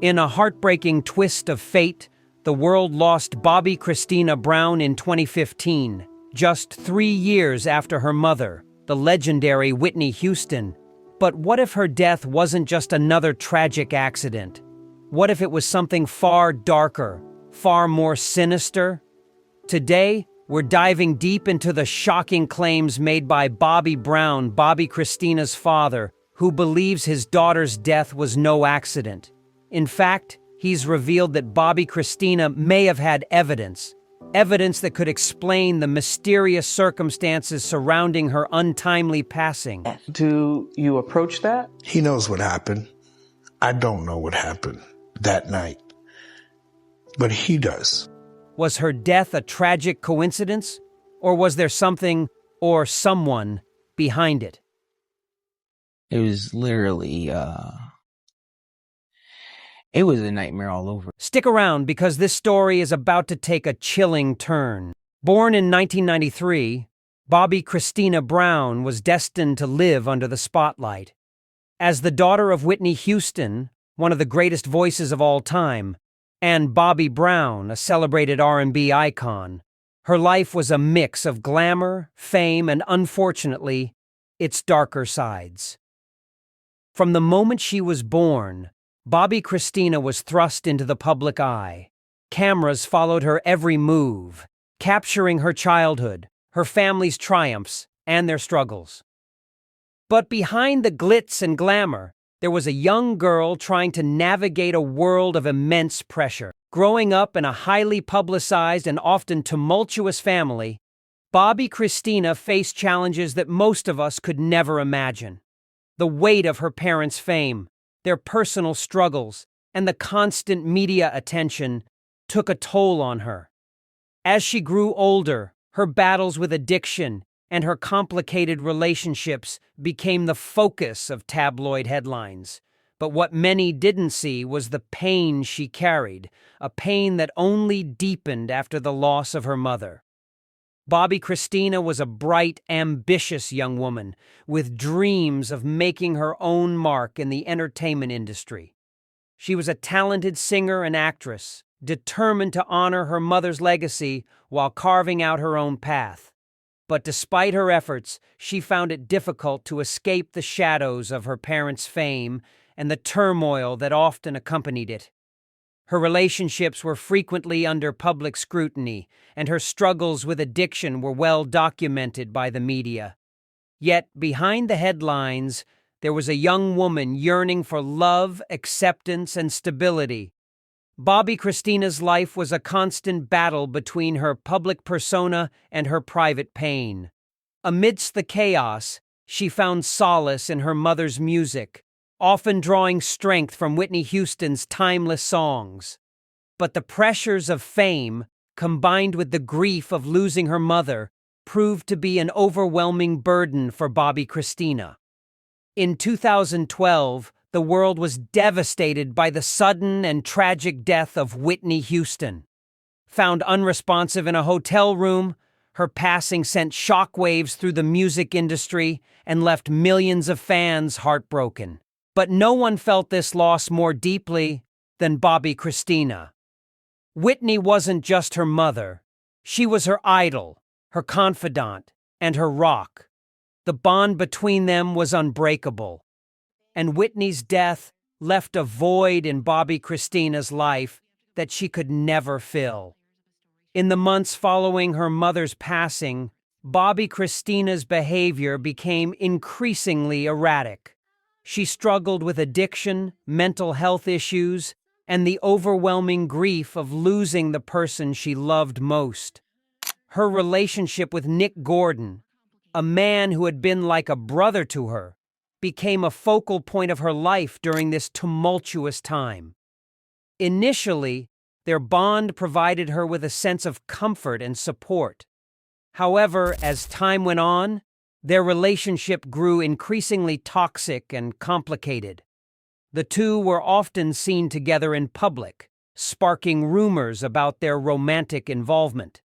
In a heartbreaking twist of fate, the world lost Bobbi Kristina Brown in 2015, just 3 years after her mother, the legendary Whitney Houston. But what if her death wasn't just another tragic accident? What if it was something far darker, far more sinister? Today, we're diving deep into the shocking claims made by Bobbi Brown, Bobbi Kristina's father, who believes his daughter's death was no accident. In fact, he's revealed that Bobbi Kristina may have had evidence that could explain the mysterious circumstances surrounding her untimely passing. Do you approach that? He knows what happened. I don't know what happened that night, but he does. Was her death a tragic coincidence, or was there something or someone behind it? It was literally, it was a nightmare all over. Stick around because this story is about to take a chilling turn. Born in 1993, Bobbi Kristina Brown was destined to live under the spotlight. As the daughter of Whitney Houston, one of the greatest voices of all time, and Bobbi Brown, a celebrated R&B icon, her life was a mix of glamour, fame, and unfortunately, its darker sides. From the moment she was born, Bobbi Kristina was thrust into the public eye. Cameras followed her every move, capturing her childhood, her family's triumphs, and their struggles. But behind the glitz and glamour, there was a young girl trying to navigate a world of immense pressure. Growing up in a highly publicized and often tumultuous family, Bobbi Kristina faced challenges that most of us could never imagine. The weight of her parents' fame, their personal struggles, and the constant media attention took a toll on her. As she grew older, her battles with addiction and her complicated relationships became the focus of tabloid headlines. But what many didn't see was the pain she carried, a pain that only deepened after the loss of her mother. Bobbi Kristina was a bright, ambitious young woman with dreams of making her own mark in the entertainment industry. She was a talented singer and actress, determined to honor her mother's legacy while carving out her own path. But despite her efforts, she found it difficult to escape the shadows of her parents' fame and the turmoil that often accompanied it. Her relationships were frequently under public scrutiny, and her struggles with addiction were well documented by the media. Yet, behind the headlines, there was a young woman yearning for love, acceptance, and stability. Bobbi Kristina's life was a constant battle between her public persona and her private pain. Amidst the chaos, she found solace in her mother's music, often drawing strength from Whitney Houston's timeless songs. But the pressures of fame, combined with the grief of losing her mother, proved to be an overwhelming burden for Bobbi Kristina. In 2012, the world was devastated by the sudden and tragic death of Whitney Houston. Found unresponsive in a hotel room, her passing sent shockwaves through the music industry and left millions of fans heartbroken. But no one felt this loss more deeply than Bobbi Kristina. Whitney wasn't just her mother. She was her idol, her confidant, and her rock. The bond between them was unbreakable. And Whitney's death left a void in Bobbi Kristina's life that she could never fill. In the months following her mother's passing, Bobbi Kristina's behavior became increasingly erratic. She struggled with addiction, mental health issues, and the overwhelming grief of losing the person she loved most. Her relationship with Nick Gordon, a man who had been like a brother to her, became a focal point of her life during this tumultuous time. Initially, their bond provided her with a sense of comfort and support. However, as time went on, their relationship grew increasingly toxic and complicated. The two were often seen together in public, sparking rumors about their romantic involvement.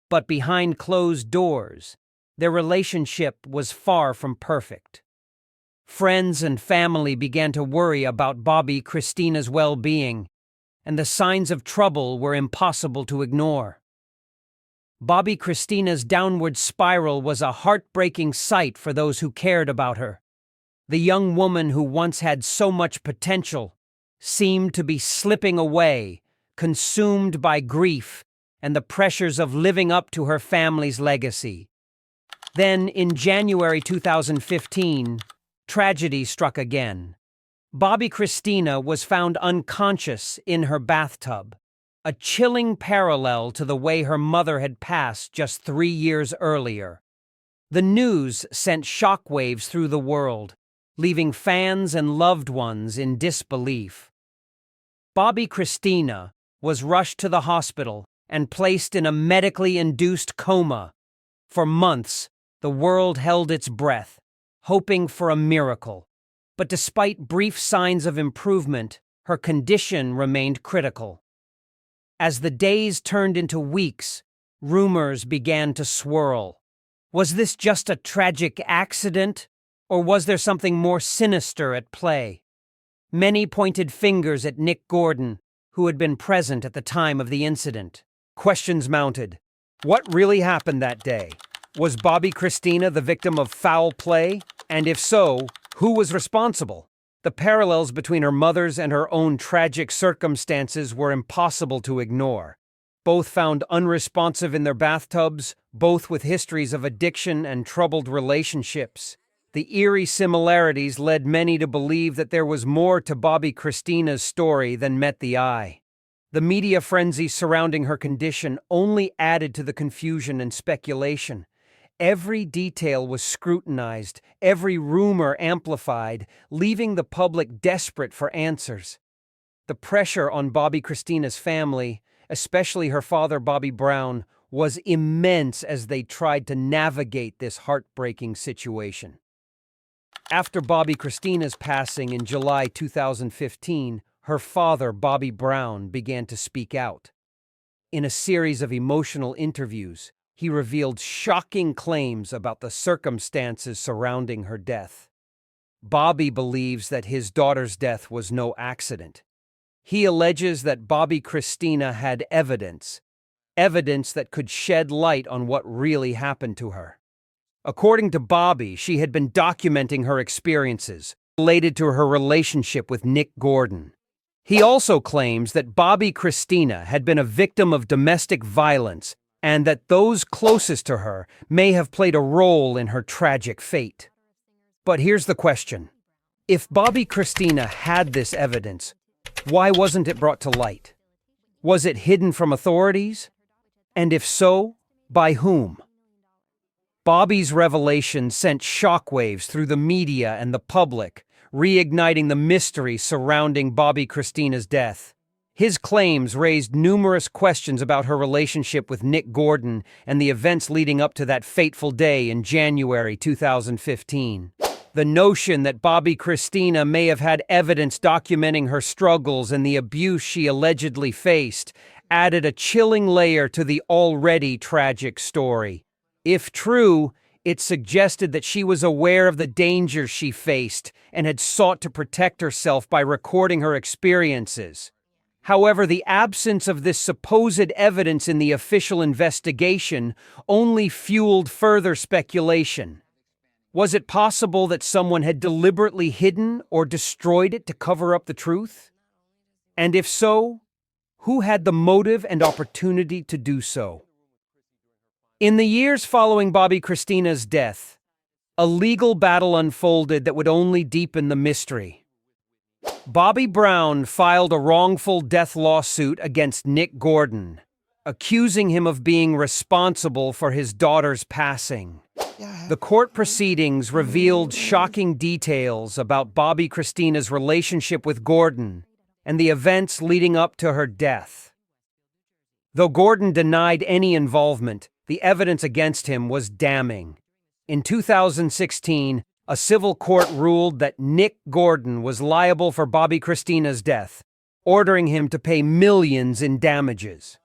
But behind closed doors, their relationship was far from perfect. Friends and family began to worry about Bobbi Kristina's well-being, and the signs of trouble were impossible to ignore. Bobbi Kristina's downward spiral was a heartbreaking sight for those who cared about her. The young woman who once had so much potential seemed to be slipping away, consumed by grief and the pressures of living up to her family's legacy. Then, in January 2015, tragedy struck again. Bobbi Kristina was found unconscious in her bathtub, a chilling parallel to the way her mother had passed just 3 years earlier. The news sent shockwaves through the world, leaving fans and loved ones in disbelief. Bobbi Kristina was rushed to the hospital and placed in a medically induced coma. For months, the world held its breath, hoping for a miracle. But despite brief signs of improvement, her condition remained critical. As the days turned into weeks, rumors began to swirl. Was this just a tragic accident, or was there something more sinister at play? Many pointed fingers at Nick Gordon, who had been present at the time of the incident. Questions mounted. What really happened that day? Was Bobbi Kristina the victim of foul play? And if so, who was responsible? The parallels between her mother's and her own tragic circumstances were impossible to ignore. Both found unresponsive in their bathtubs, both with histories of addiction and troubled relationships. The eerie similarities led many to believe that there was more to Bobbi Kristina's story than met the eye. The media frenzy surrounding her condition only added to the confusion and speculation. Every detail was scrutinized, every rumor amplified, leaving the public desperate for answers. The pressure on Bobbi Kristina's family, especially her father Bobbi Brown, was immense as they tried to navigate this heartbreaking situation. After Bobbi Kristina's passing in July 2015, her father, Bobbi Brown, began to speak out. In a series of emotional interviews, he revealed shocking claims about the circumstances surrounding her death. Bobbi believes that his daughter's death was no accident. He alleges that Bobbi Kristina had evidence that could shed light on what really happened to her. According to Bobbi, she had been documenting her experiences related to her relationship with Nick Gordon. He also claims that Bobbi Kristina had been a victim of domestic violence and that those closest to her may have played a role in her tragic fate. But here's the question. If Bobbi Kristina had this evidence, why wasn't it brought to light? Was it hidden from authorities? And if so, by whom? Bobbi's revelation sent shockwaves through the media and the public, reigniting the mystery surrounding Bobbi Kristina's death. His claims raised numerous questions about her relationship with Nick Gordon and the events leading up to that fateful day in January 2015. The notion that Bobbi Kristina may have had evidence documenting her struggles and the abuse she allegedly faced added a chilling layer to the already tragic story. If true, it suggested that she was aware of the dangers she faced and had sought to protect herself by recording her experiences. However, the absence of this supposed evidence in the official investigation only fueled further speculation. Was it possible that someone had deliberately hidden or destroyed it to cover up the truth? And if so, who had the motive and opportunity to do so? In the years following Bobbi Kristina's death, a legal battle unfolded that would only deepen the mystery. Bobbi Brown filed a wrongful death lawsuit against Nick Gordon, accusing him of being responsible for his daughter's passing. The court proceedings revealed shocking details about Bobbi Kristina's relationship with Gordon and the events leading up to her death. Though Gordon denied any involvement, the evidence against him was damning. In 2016, a civil court ruled that Nick Gordon was liable for Bobbi Kristina's death, ordering him to pay millions in damages.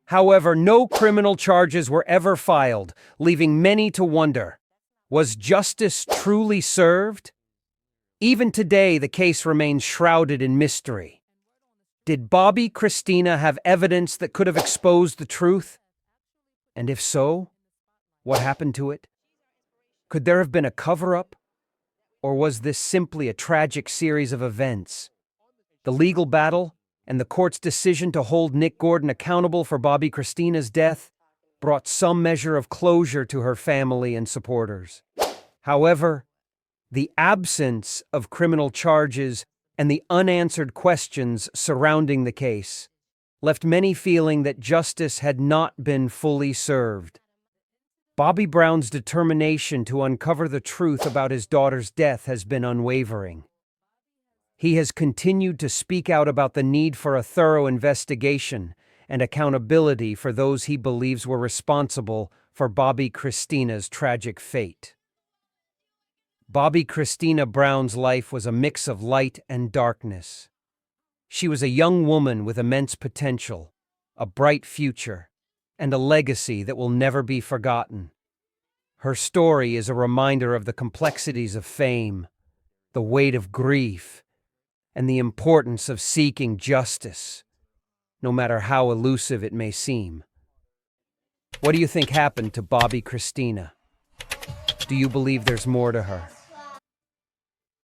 However, no criminal charges were ever filed, leaving many to wonder, was justice truly served? Even today, the case remains shrouded in mystery. Did Bobbi Kristina have evidence that could have exposed the truth? And if so, what happened to it? Could there have been a cover-up? Or was this simply a tragic series of events? The legal battle and the court's decision to hold Nick Gordon accountable for Bobbi Kristina's death brought some measure of closure to her family and supporters. However, the absence of criminal charges and the unanswered questions surrounding the case left many feeling that justice had not been fully served. Bobbi Brown's determination to uncover the truth about his daughter's death has been unwavering. He has continued to speak out about the need for a thorough investigation and accountability for those he believes were responsible for Bobbi Kristina's tragic fate. Bobbi Kristina Brown's life was a mix of light and darkness. She was a young woman with immense potential, a bright future, and a legacy that will never be forgotten. Her story is a reminder of the complexities of fame, the weight of grief, and the importance of seeking justice, no matter how elusive it may seem. What do you think happened to Bobbi Kristina? Do you believe there's more to her?